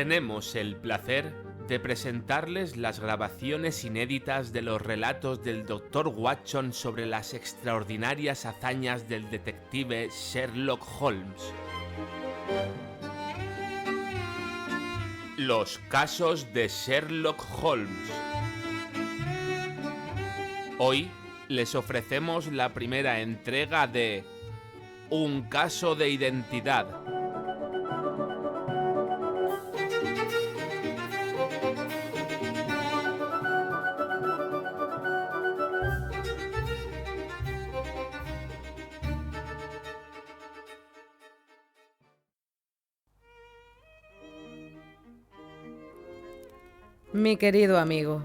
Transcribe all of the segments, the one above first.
Tenemos el placer de presentarles las grabaciones inéditas de los relatos del Dr. Watson sobre las extraordinarias hazañas del detective Sherlock Holmes. Los casos de Sherlock Holmes. Hoy les ofrecemos la primera entrega de Un caso de identidad. Mi querido amigo,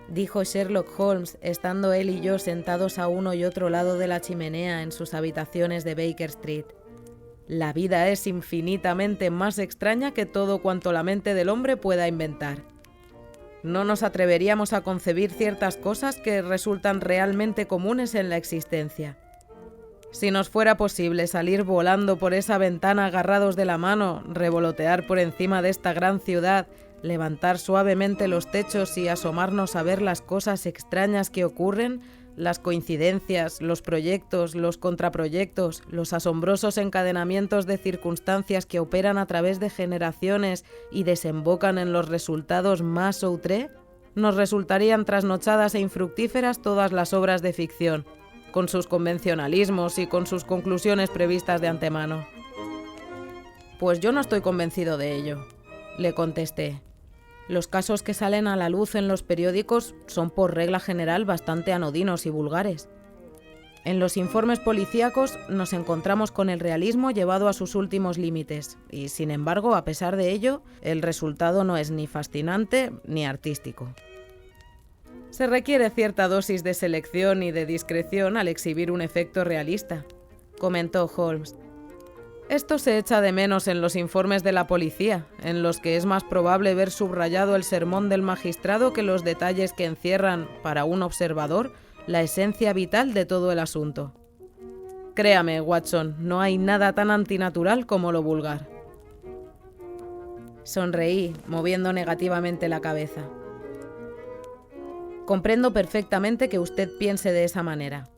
dijo Sherlock Holmes, estando él y yo sentados a uno y otro lado de la chimenea en sus habitaciones de Baker Street. La vida es infinitamente más extraña que todo cuanto la mente del hombre pueda inventar. No nos atreveríamos a concebir ciertas cosas que resultan realmente comunes en la existencia. Si nos fuera posible salir volando por esa ventana agarrados de la mano, revolotear por encima de esta gran ciudad, levantar suavemente los techos y asomarnos a ver las cosas extrañas que ocurren, las coincidencias, los proyectos, los contraproyectos, los asombrosos encadenamientos de circunstancias que operan a través de generaciones y desembocan en los resultados más outré, nos resultarían trasnochadas e infructíferas todas las obras de ficción, con sus convencionalismos y con sus conclusiones previstas de antemano. Pues yo no estoy convencido de ello, le contesté. Los casos que salen a la luz en los periódicos son por regla general bastante anodinos y vulgares. En los informes policíacos nos encontramos con el realismo llevado a sus últimos límites y, sin embargo, a pesar de ello, el resultado no es ni fascinante ni artístico. Se requiere cierta dosis de selección y de discreción al exhibir un efecto realista, comentó Holmes. Esto se echa de menos en los informes de la policía, en los que es más probable ver subrayado el sermón del magistrado que los detalles que encierran, para un observador, la esencia vital de todo el asunto. Créame, Watson, no hay nada tan antinatural como lo vulgar. Sonreí, moviendo negativamente la cabeza. Comprendo perfectamente que usted piense de esa manera.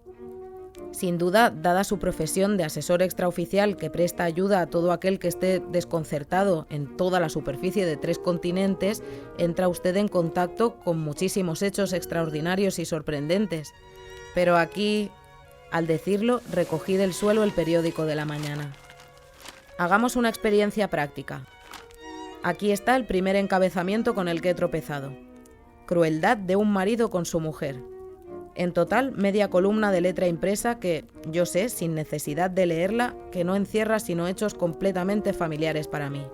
Sin duda, dada su profesión de asesor extraoficial que presta ayuda a todo aquel que esté desconcertado en toda la superficie de 3 continentes, entra usted en contacto con muchísimos hechos extraordinarios y sorprendentes. Pero aquí, al decirlo, recogí del suelo el periódico de la mañana. Hagamos una experiencia práctica. Aquí está el primer encabezamiento con el que he tropezado. Crueldad de un marido con su mujer. En total, media columna de letra impresa que, yo sé, sin necesidad de leerla, que no encierra sino hechos completamente familiares para mí.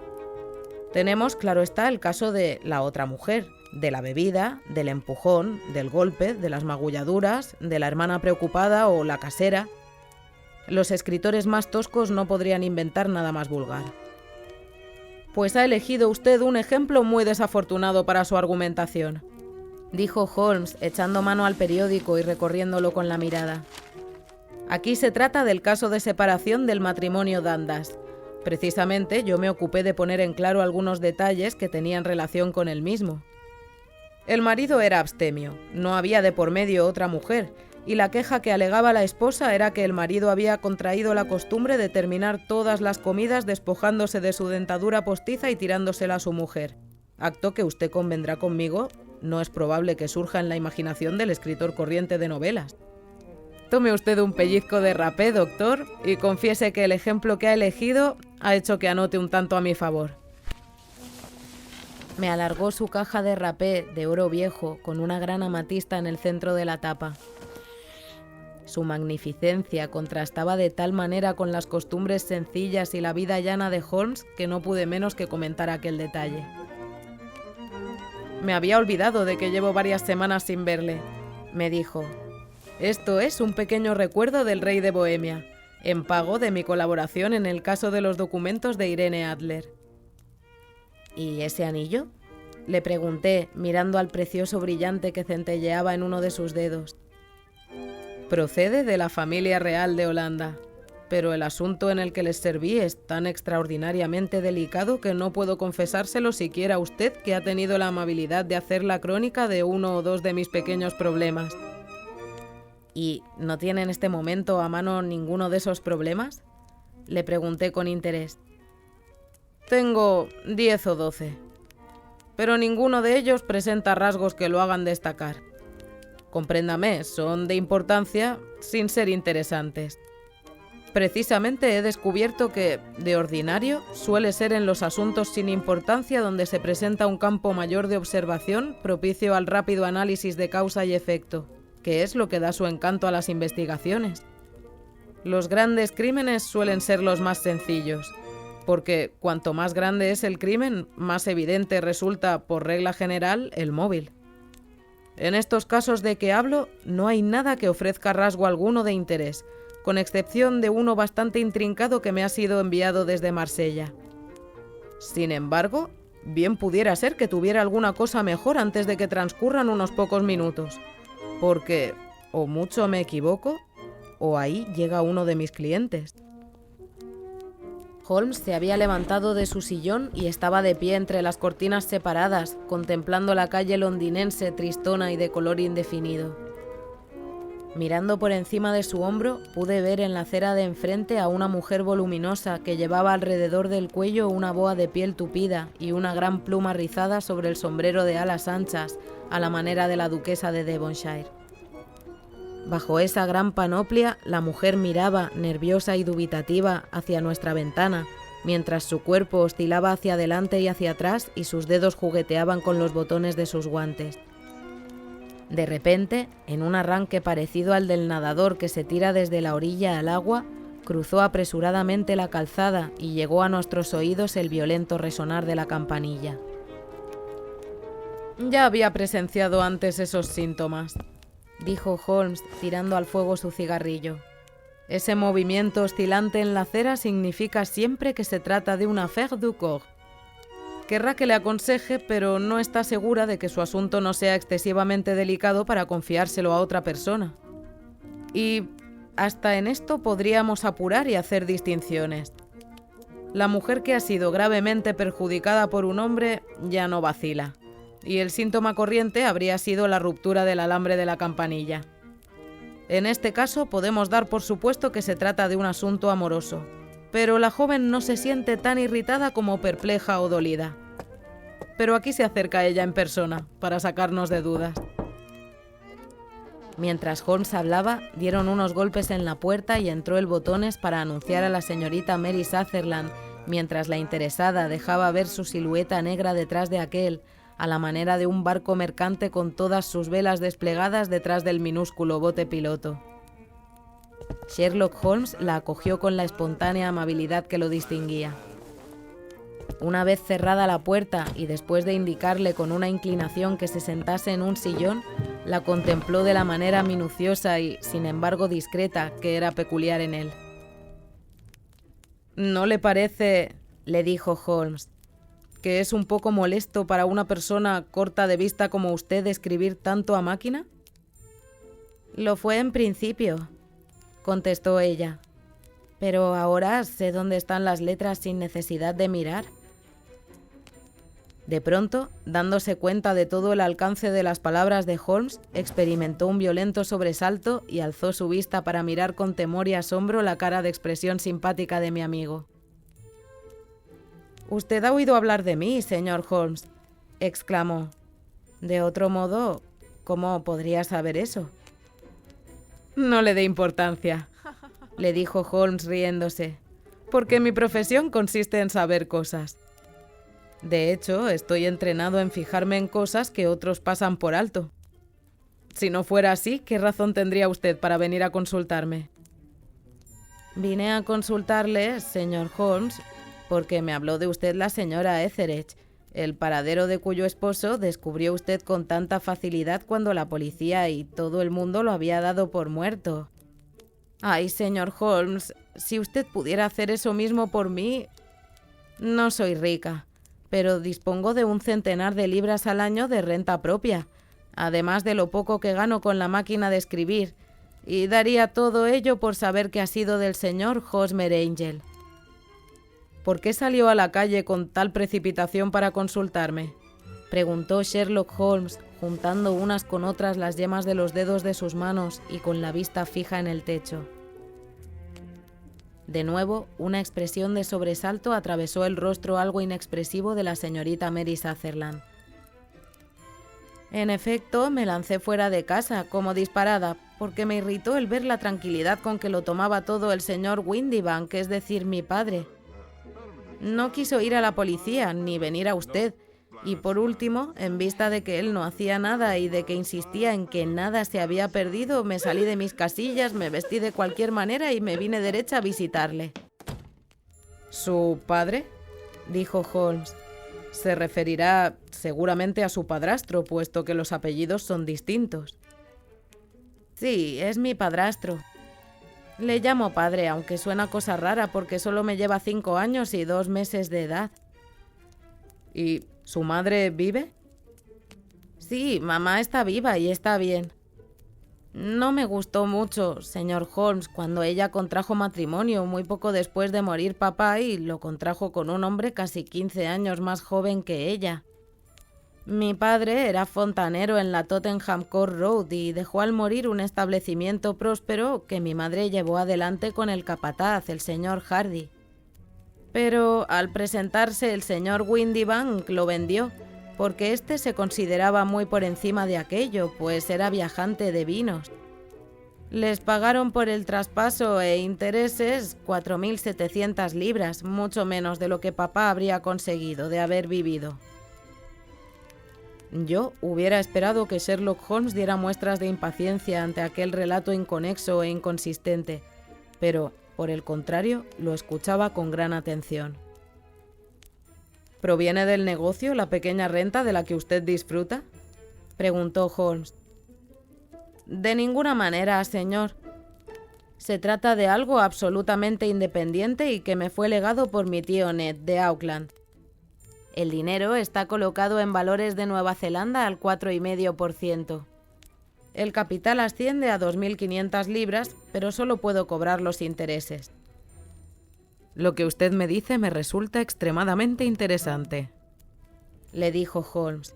Tenemos, claro está, el caso de la otra mujer, de la bebida, del empujón, del golpe, de las magulladuras, de la hermana preocupada o la casera. Los escritores más toscos no podrían inventar nada más vulgar. Pues ha elegido usted un ejemplo muy desafortunado para su argumentación, dijo Holmes, echando mano al periódico y recorriéndolo con la mirada. Aquí se trata del caso de separación del matrimonio Dundas. Precisamente yo me ocupé de poner en claro algunos detalles que tenían relación con el mismo. El marido era abstemio, no había de por medio otra mujer, y la queja que alegaba la esposa era que el marido había contraído la costumbre de terminar todas las comidas despojándose de su dentadura postiza y tirándosela a su mujer. Acto que usted convendrá conmigo no es probable que surja en la imaginación del escritor corriente de novelas. Tome usted un pellizco de rapé, doctor, y confiese que el ejemplo que ha elegido ha hecho que anote un tanto a mi favor. Me alargó su caja de rapé de oro viejo con una gran amatista en el centro de la tapa. Su magnificencia contrastaba de tal manera con las costumbres sencillas y la vida llana de Holmes que no pude menos que comentar aquel detalle. Me había olvidado de que llevo varias semanas sin verle, me dijo. Esto es un pequeño recuerdo del rey de Bohemia, en pago de mi colaboración en el caso de los documentos de Irene Adler. ¿Y ese anillo?, le pregunté, mirando al precioso brillante que centelleaba en uno de sus dedos. Procede de la familia real de Holanda. pero el asunto en el que les serví es tan extraordinariamente delicado que no puedo confesárselo siquiera a usted, que ha tenido la amabilidad de hacer la crónica de uno o dos de mis pequeños problemas. ¿Y no tiene en este momento a mano ninguno de esos problemas?, le pregunté con interés. Tengo 10 o 12, pero ninguno de ellos presenta rasgos que lo hagan destacar. Compréndame, son de importancia sin ser interesantes. Precisamente he descubierto que, de ordinario, suele ser en los asuntos sin importancia donde se presenta un campo mayor de observación propicio al rápido análisis de causa y efecto, que es lo que da su encanto a las investigaciones. Los grandes crímenes suelen ser los más sencillos, porque cuanto más grande es el crimen, más evidente resulta, por regla general, el móvil. En estos casos de que hablo, no hay nada que ofrezca rasgo alguno de interés, con excepción de uno bastante intrincado que me ha sido enviado desde Marsella. Sin embargo, bien pudiera ser que tuviera alguna cosa mejor antes de que transcurran unos pocos minutos, porque o mucho me equivoco, o ahí llega uno de mis clientes. Holmes se había levantado de su sillón y estaba de pie entre las cortinas separadas, contemplando la calle londinense tristona y de color indefinido. Mirando por encima de su hombro, pude ver en la acera de enfrente a una mujer voluminosa que llevaba alrededor del cuello una boa de piel tupida y una gran pluma rizada sobre el sombrero de alas anchas, a la manera de la duquesa de Devonshire. Bajo esa gran panoplia, la mujer miraba, nerviosa y dubitativa, hacia nuestra ventana, mientras su cuerpo oscilaba hacia adelante y hacia atrás y sus dedos jugueteaban con los botones de sus guantes. De repente, en un arranque parecido al del nadador que se tira desde la orilla al agua, cruzó apresuradamente la calzada y llegó a nuestros oídos el violento resonar de la campanilla. Ya había presenciado antes esos síntomas, dijo Holmes, tirando al fuego su cigarrillo. Ese movimiento oscilante en la acera significa siempre que se trata de una affaire du corps. Querrá que le aconseje, pero no está segura de que su asunto no sea excesivamente delicado para confiárselo a otra persona. Y hasta en esto podríamos apurar y hacer distinciones. La mujer que ha sido gravemente perjudicada por un hombre ya no vacila, y el síntoma corriente habría sido la ruptura del alambre de la campanilla. En este caso podemos dar por supuesto que se trata de un asunto amoroso, pero la joven no se siente tan irritada como perpleja o dolida. Pero aquí se acerca ella en persona, para sacarnos de dudas. Mientras Holmes hablaba, dieron unos golpes en la puerta y entró el Botones para anunciar a la señorita Mary Sutherland, mientras la interesada dejaba ver su silueta negra detrás de aquel, a la manera de un barco mercante con todas sus velas desplegadas detrás del minúsculo bote piloto. Sherlock Holmes la acogió con la espontánea amabilidad que lo distinguía. Una vez cerrada la puerta y después de indicarle con una inclinación que se sentase en un sillón, la contempló de la manera minuciosa y, sin embargo, discreta que era peculiar en él. «¿No le parece», le dijo Holmes, «que es un poco molesto para una persona corta de vista como usted escribir tanto a máquina?» «Lo fue en principio», contestó ella, «pero ahora sé dónde están las letras sin necesidad de mirar». De pronto, dándose cuenta de todo el alcance de las palabras de Holmes, experimentó un violento sobresalto y alzó su vista para mirar con temor y asombro la cara de expresión simpática de mi amigo. «Usted ha oído hablar de mí, señor Holmes», exclamó. «De otro modo, ¿cómo podría saber eso?» «No le dé importancia», le dijo Holmes riéndose, «porque mi profesión consiste en saber cosas. De hecho, estoy entrenado en fijarme en cosas que otros pasan por alto. Si no fuera así, ¿qué razón tendría usted para venir a consultarme?» «Vine a consultarle, señor Holmes, porque me habló de usted la señora Etheredge, el paradero de cuyo esposo descubrió usted con tanta facilidad cuando la policía y todo el mundo lo había dado por muerto. Ay, señor Holmes, si usted pudiera hacer eso mismo por mí... No soy rica, pero dispongo de 100 de libras al año de renta propia, además de lo poco que gano con la máquina de escribir, y daría todo ello por saber qué ha sido del señor Hosmer Angel. ¿Por qué salió a la calle con tal precipitación para consultarme?, preguntó Sherlock Holmes, juntando unas con otras las yemas de los dedos de sus manos y con la vista fija en el techo. De nuevo, una expresión de sobresalto atravesó el rostro algo inexpresivo de la señorita Mary Sutherland. En efecto, me lancé fuera de casa, como disparada, porque me irritó el ver la tranquilidad con que lo tomaba todo el señor Windibank, es decir, mi padre. No quiso ir a la policía, ni venir a usted, y por último, en vista de que él no hacía nada y de que insistía en que nada se había perdido, me salí de mis casillas, me vestí de cualquier manera y me vine derecha a visitarle. ¿Su padre?, dijo Holmes. Se referirá seguramente a su padrastro, puesto que los apellidos son distintos. Sí, es mi padrastro. Le llamo padre, aunque suena cosa rara porque solo me lleva 5 años y 2 meses de edad. ¿Y su madre vive? Sí, mamá está viva y está bien. No me gustó mucho, señor Holmes, cuando ella contrajo matrimonio muy poco después de morir papá y lo contrajo con un hombre casi 15 años más joven que ella. Mi padre era fontanero en la Tottenham Court Road y dejó al morir un establecimiento próspero que mi madre llevó adelante con el capataz, el señor Hardy. Pero al presentarse el señor Windibank lo vendió, porque éste se consideraba muy por encima de aquello, pues era viajante de vinos. Les pagaron por el traspaso e intereses 4.700 libras, mucho menos de lo que papá habría conseguido de haber vivido. Yo hubiera esperado que Sherlock Holmes diera muestras de impaciencia ante aquel relato inconexo e inconsistente, pero, por el contrario, lo escuchaba con gran atención. ¿Proviene del negocio la pequeña renta de la que usted disfruta?, preguntó Holmes. De ninguna manera, señor. Se trata de algo absolutamente independiente y que me fue legado por mi tío Ned de Auckland. El dinero está colocado en valores de Nueva Zelanda al 4,5%. El capital asciende a 2.500 libras, pero solo puedo cobrar los intereses. Lo que usted me dice me resulta extremadamente interesante, le dijo Holmes.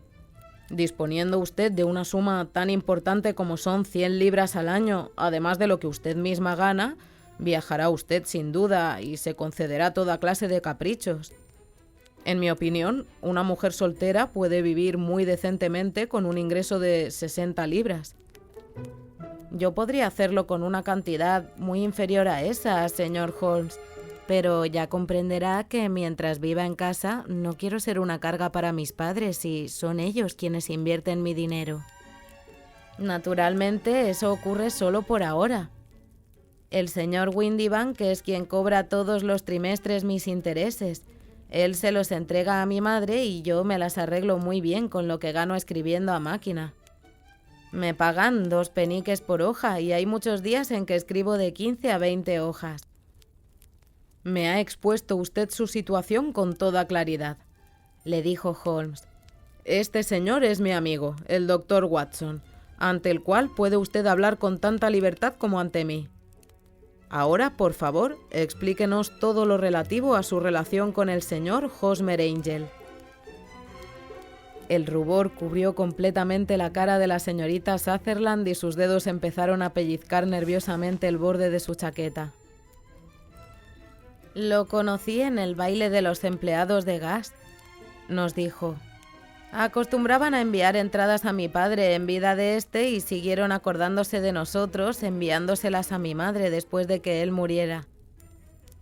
Disponiendo usted de una suma tan importante como son 100 libras al año, además de lo que usted misma gana, viajará usted sin duda y se concederá toda clase de caprichos. En mi opinión, una mujer soltera puede vivir muy decentemente con un ingreso de 60 libras. Yo podría hacerlo con una cantidad muy inferior a esa, señor Holmes, pero ya comprenderá que mientras viva en casa no quiero ser una carga para mis padres y son ellos quienes invierten mi dinero. Naturalmente, eso ocurre solo por ahora. El señor Windibank es quien cobra todos los trimestres mis intereses. Él se los entrega a mi madre y yo me las arreglo muy bien con lo que gano escribiendo a máquina. Me pagan 2 peniques por hoja y hay muchos días en que escribo de 15 a 20 hojas. Me ha expuesto usted su situación con toda claridad, le dijo Holmes. Este señor es mi amigo, el doctor Watson, ante el cual puede usted hablar con tanta libertad como ante mí. Ahora, por favor, explíquenos todo lo relativo a su relación con el señor Hosmer Angel. El rubor cubrió completamente la cara de la señorita Sutherland y sus dedos empezaron a pellizcar nerviosamente el borde de su chaqueta. Lo conocí en el baile de los empleados de gas, nos dijo. Acostumbraban a enviar entradas a mi padre en vida de éste y siguieron acordándose de nosotros enviándoselas a mi madre después de que él muriera.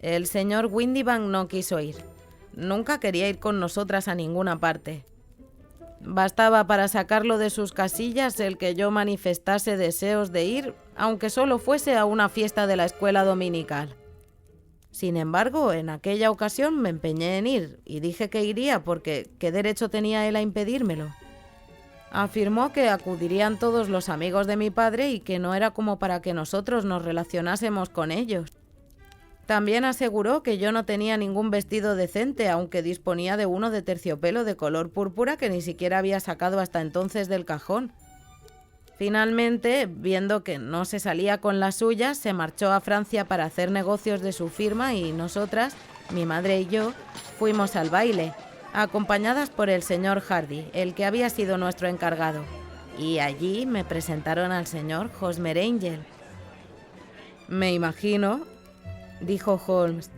El señor Windibank no quiso ir. Nunca quería ir con nosotras a ninguna parte. Bastaba para sacarlo de sus casillas el que yo manifestase deseos de ir, aunque solo fuese a una fiesta de la escuela dominical. Sin embargo, en aquella ocasión me empeñé en ir y dije que iría porque ¿qué derecho tenía él a impedírmelo? Afirmó que acudirían todos los amigos de mi padre y que no era como para que nosotros nos relacionásemos con ellos. También aseguró que yo no tenía ningún vestido decente, aunque disponía de uno de terciopelo de color púrpura que ni siquiera había sacado hasta entonces del cajón. Finalmente, viendo que no se salía con las suyas, se marchó a Francia para hacer negocios de su firma y nosotras, mi madre y yo, fuimos al baile, acompañadas por el señor Hardy, el que había sido nuestro encargado. Y allí me presentaron al señor Hosmer Angel. Me imagino, dijo Holmes,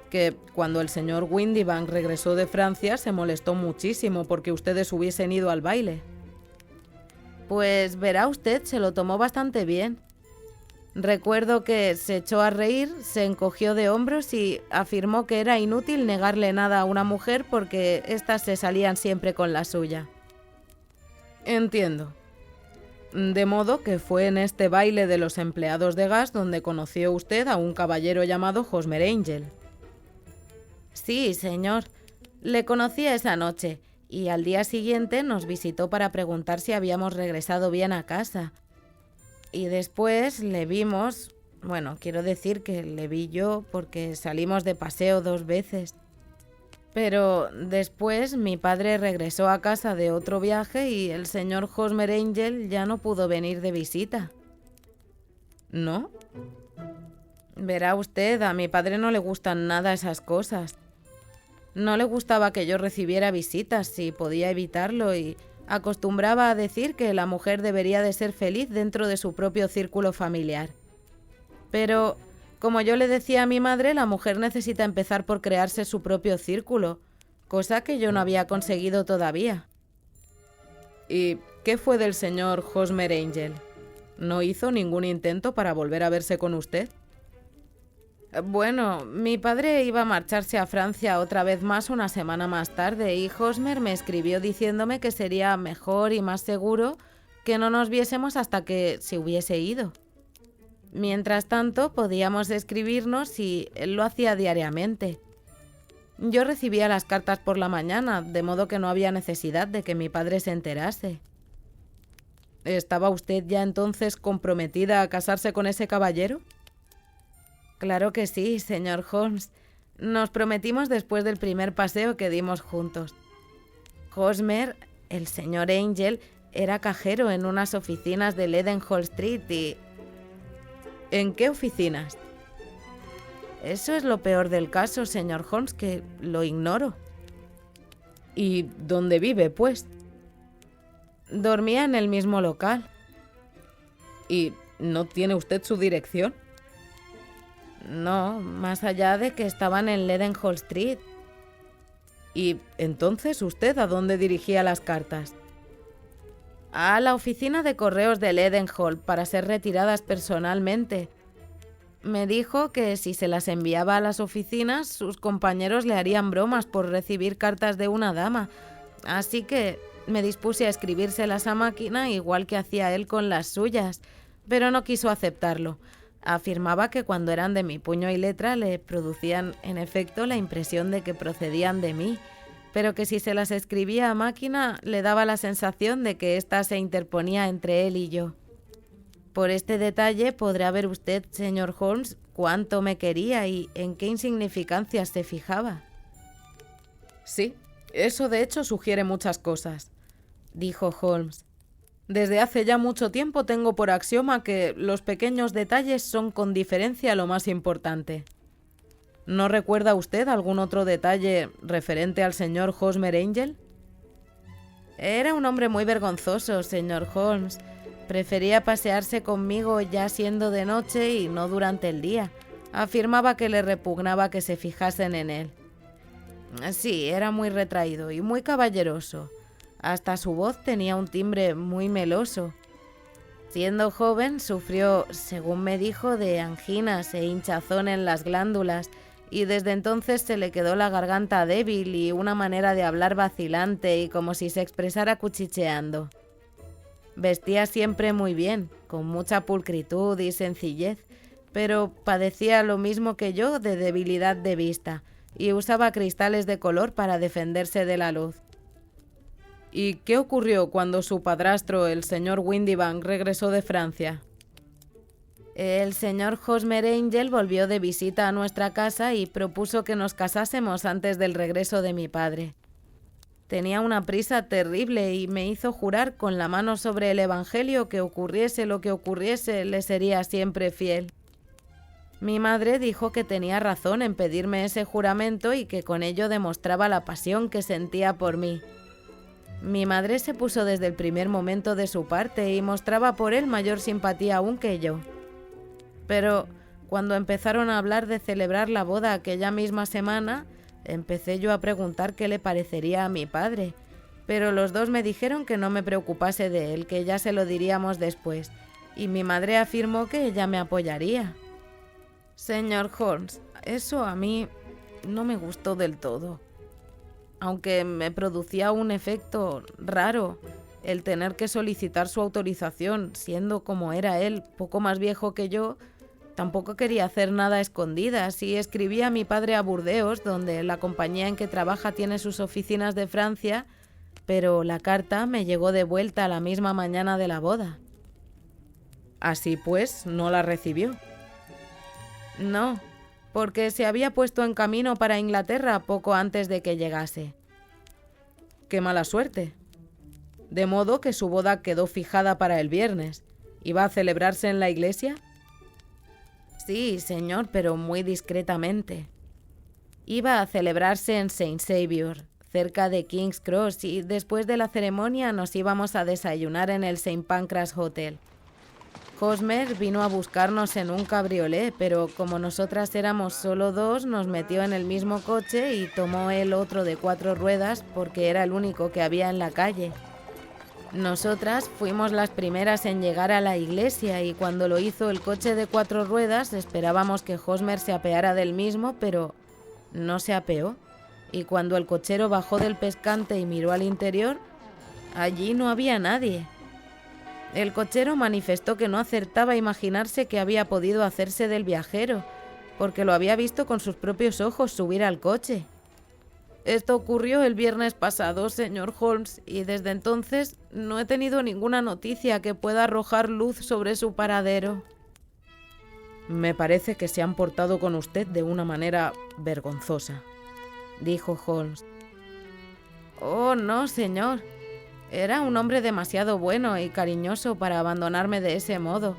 que cuando el señor Windibank regresó de Francia se molestó muchísimo porque ustedes hubiesen ido al baile. Pues verá usted, se lo tomó bastante bien. Recuerdo que se echó a reír, se encogió de hombros y afirmó que era inútil negarle nada a una mujer porque éstas se salían siempre con la suya. Entiendo. De modo que fue en este baile de los empleados de gas donde conoció usted a un caballero llamado Hosmer Angel. Sí, señor. Le conocí esa noche y al día siguiente nos visitó para preguntar si habíamos regresado bien a casa. Y después le vimos, bueno, quiero decir que le vi yo porque salimos de paseo 2 veces. Pero después mi padre regresó a casa de otro viaje y el señor Hosmer Angel ya no pudo venir de visita. ¿No? Verá usted, a mi padre no le gustan nada esas cosas. No le gustaba que yo recibiera visitas si podía evitarlo y acostumbraba a decir que la mujer debería de ser feliz dentro de su propio círculo familiar. Pero, como yo le decía a mi madre, la mujer necesita empezar por crearse su propio círculo, cosa que yo no había conseguido todavía. ¿Y qué fue del señor Hosmer Angel? ¿No hizo ningún intento para volver a verse con usted? Bueno, mi padre iba a marcharse a Francia otra vez más una semana más tarde y Hosmer me escribió diciéndome que sería mejor y más seguro que no nos viésemos hasta que se hubiese ido. Mientras tanto, podíamos escribirnos y él lo hacía diariamente. Yo recibía las cartas por la mañana, de modo que no había necesidad de que mi padre se enterase. ¿Estaba usted ya entonces comprometida a casarse con ese caballero? Claro que sí, señor Holmes. Nos prometimos después del primer paseo que dimos juntos. Hosmer, el señor Angel, era cajero en unas oficinas de Leadenhall Street y... ¿En qué oficinas? Eso es lo peor del caso, señor Holmes, que lo ignoro. ¿Y dónde vive, pues? Dormía en el mismo local. ¿Y no tiene usted su dirección? No, más allá de que estaban en Leadenhall Street. ¿Y entonces usted a dónde dirigía las cartas? A la oficina de correos de Leadenhall para ser retiradas personalmente. Me dijo que si se las enviaba a las oficinas, sus compañeros le harían bromas por recibir cartas de una dama. Así que me dispuse a escribírselas a máquina igual que hacía él con las suyas, pero no quiso aceptarlo. Afirmaba que cuando eran de mi puño y letra le producían, en efecto, la impresión de que procedían de mí, pero que si se las escribía a máquina le daba la sensación de que ésta se interponía entre él y yo. Por este detalle podrá ver usted, señor Holmes, cuánto me quería y en qué insignificancias se fijaba. Sí, eso de hecho sugiere muchas cosas, dijo Holmes. Desde hace ya mucho tiempo tengo por axioma que los pequeños detalles son con diferencia lo más importante. ¿No recuerda usted algún otro detalle referente al señor Hosmer Angel? Era un hombre muy vergonzoso, señor Holmes. Prefería pasearse conmigo ya siendo de noche y no durante el día. Afirmaba que le repugnaba que se fijasen en él. Sí, era muy retraído y muy caballeroso. Hasta su voz tenía un timbre muy meloso. Siendo joven, sufrió, según me dijo, de anginas e hinchazón en las glándulas, y desde entonces se le quedó la garganta débil y una manera de hablar vacilante y como si se expresara cuchicheando. Vestía siempre muy bien, con mucha pulcritud y sencillez, pero padecía lo mismo que yo de debilidad de vista, y usaba cristales de color para defenderse de la luz. ¿Y qué ocurrió cuando su padrastro, el señor Windibank, regresó de Francia? El señor Hosmer Angel volvió de visita a nuestra casa y propuso que nos casásemos antes del regreso de mi padre. Tenía una prisa terrible y me hizo jurar con la mano sobre el Evangelio que ocurriese lo que ocurriese, le sería siempre fiel. Mi madre dijo que tenía razón en pedirme ese juramento y que con ello demostraba la pasión que sentía por mí. Mi madre se puso desde el primer momento de su parte y mostraba por él mayor simpatía aún que yo. Pero cuando empezaron a hablar de celebrar la boda aquella misma semana, empecé yo a preguntar qué le parecería a mi padre, pero los dos me dijeron que no me preocupase de él, que ya se lo diríamos después, y mi madre afirmó que ella me apoyaría. Señor Holmes, eso a mí no me gustó del todo. Aunque me producía un efecto raro el tener que solicitar su autorización, siendo como era él, poco más viejo que yo, tampoco quería hacer nada a escondidas y escribí a mi padre a Burdeos, donde la compañía en que trabaja tiene sus oficinas de Francia, pero la carta me llegó de vuelta la misma mañana de la boda. Así pues, ¿no la recibió? No, porque se había puesto en camino para Inglaterra poco antes de que llegase. ¡Qué mala suerte! De modo que su boda quedó fijada para el viernes. ¿Iba a celebrarse en la iglesia? Sí, señor, pero muy discretamente. Iba a celebrarse en St. Saviour, cerca de King's Cross, y después de la ceremonia nos íbamos a desayunar en el St. Pancras Hotel. Hosmer vino a buscarnos en un cabriolé, pero como nosotras éramos solo dos, nos metió en el mismo coche y tomó él otro de 4 ruedas porque era el único que había en la calle. Nosotras fuimos las primeras en llegar a la iglesia y cuando lo hizo el coche de 4 ruedas esperábamos que Hosmer se apeara del mismo, pero no se apeó. Y cuando el cochero bajó del pescante y miró al interior, allí no había nadie. El cochero manifestó que no acertaba a imaginarse que había podido hacerse del viajero, porque lo había visto con sus propios ojos subir al coche. Esto ocurrió el viernes pasado, señor Holmes, y desde entonces no he tenido ninguna noticia que pueda arrojar luz sobre su paradero. Me parece que se han portado con usted de una manera vergonzosa, dijo Holmes. Oh, no, señor. Era un hombre demasiado bueno y cariñoso para abandonarme de ese modo.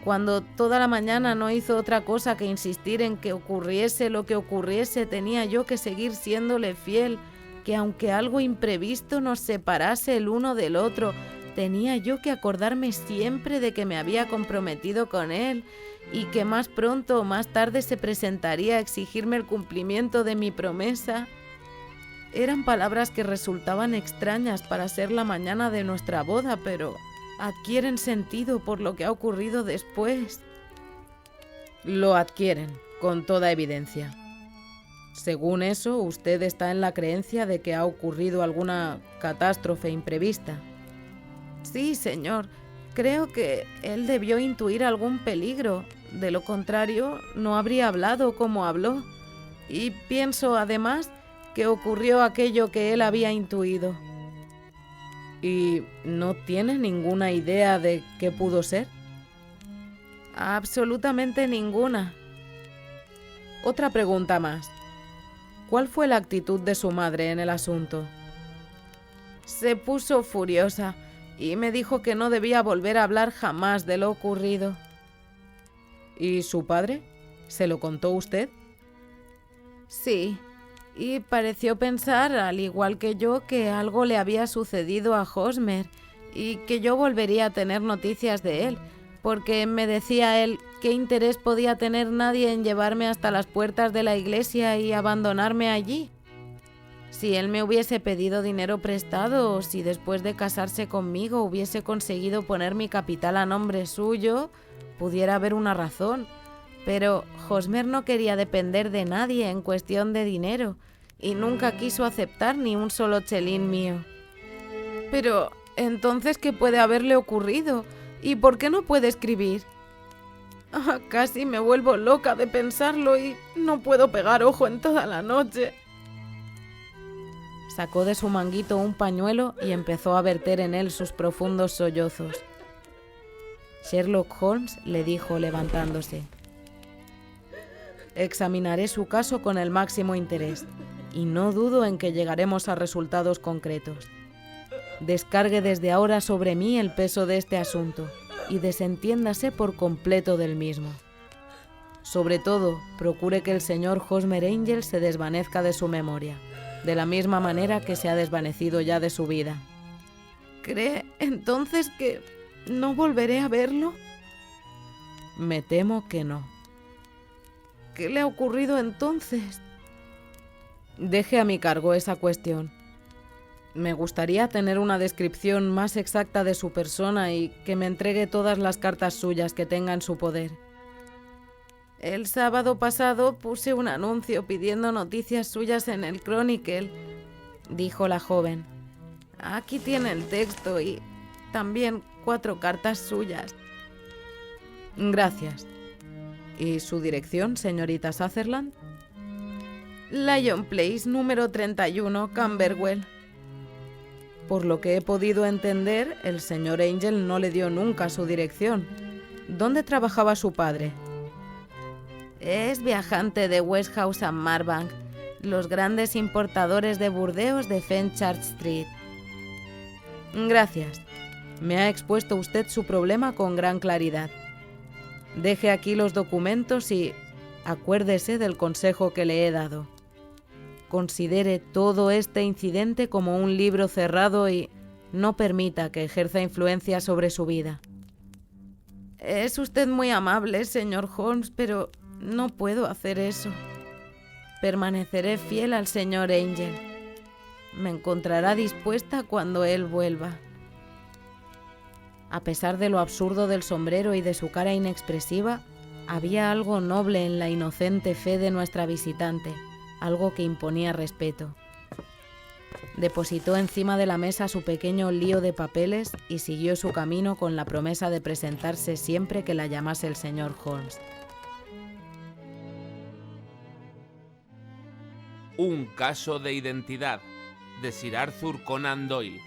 Cuando toda la mañana no hizo otra cosa que insistir en que ocurriese lo que ocurriese, tenía yo que seguir siéndole fiel, que aunque algo imprevisto nos separase el uno del otro, tenía yo que acordarme siempre de que me había comprometido con él y que más pronto o más tarde se presentaría a exigirme el cumplimiento de mi promesa. Eran palabras que resultaban extrañas para ser la mañana de nuestra boda, pero adquieren sentido por lo que ha ocurrido después. Lo adquieren, con toda evidencia. Según eso, usted está en la creencia de que ha ocurrido alguna catástrofe imprevista. Sí, señor. Creo que él debió intuir algún peligro. De lo contrario, no habría hablado como habló. Y pienso, además, que ocurrió aquello que él había intuido. ¿Y no tiene ninguna idea de qué pudo ser? Absolutamente ninguna. Otra pregunta más. ¿Cuál fue la actitud de su madre en el asunto? Se puso furiosa y me dijo que no debía volver a hablar jamás de lo ocurrido. ¿Y su padre? ¿Se lo contó usted? Sí. Y pareció pensar, al igual que yo, que algo le había sucedido a Hosmer y que yo volvería a tener noticias de él, porque me decía él qué interés podía tener nadie en llevarme hasta las puertas de la iglesia y abandonarme allí. Si él me hubiese pedido dinero prestado o si después de casarse conmigo hubiese conseguido poner mi capital a nombre suyo, pudiera haber una razón. Pero Hosmer no quería depender de nadie en cuestión de dinero y nunca quiso aceptar ni un solo chelín mío. Pero, ¿entonces qué puede haberle ocurrido? ¿Y por qué no puede escribir? Casi me vuelvo loca de pensarlo y no puedo pegar ojo en toda la noche. Sacó de su manguito un pañuelo y empezó a verter en él sus profundos sollozos. Sherlock Holmes le dijo levantándose: Examinaré su caso con el máximo interés. y no dudo en que llegaremos a resultados concretos. Descargue desde ahora sobre mí el peso de este asunto y desentiéndase por completo del mismo. Sobre todo, procure que el señor Hosmer Angel se desvanezca de su memoria, de la misma manera que se ha desvanecido ya de su vida. ¿Cree entonces que no volveré a verlo? Me temo que no. ¿Qué le ha ocurrido entonces? Deje a mi cargo esa cuestión. Me gustaría tener una descripción más exacta de su persona y que me entregue todas las cartas suyas que tenga en su poder. El sábado pasado puse un anuncio pidiendo noticias suyas en el Chronicle, dijo la joven. Aquí tiene el texto y también 4 cartas suyas. Gracias. ¿Y su dirección, señorita Sutherland? Lyon Place, número 31, Camberwell. Por lo que he podido entender, el señor Angel no le dio nunca su dirección. ¿Dónde trabajaba su padre? Es viajante de Westhouse and Marbank, los grandes importadores de Burdeos de Fenchurch Street. Gracias. Me ha expuesto usted su problema con gran claridad. Deje aquí los documentos y acuérdese del consejo que le he dado. Considere todo este incidente como un libro cerrado y no permita que ejerza influencia sobre su vida. Es usted muy amable, señor Holmes, pero no puedo hacer eso. Permaneceré fiel al señor Angel. Me encontrará dispuesta cuando él vuelva. A pesar de lo absurdo del sombrero y de su cara inexpresiva, había algo noble en la inocente fe de nuestra visitante, algo que imponía respeto. Depositó encima de la mesa su pequeño lío de papeles y siguió su camino con la promesa de presentarse siempre que la llamase el señor Holmes. Un caso de identidad, de Sir Arthur Conan Doyle.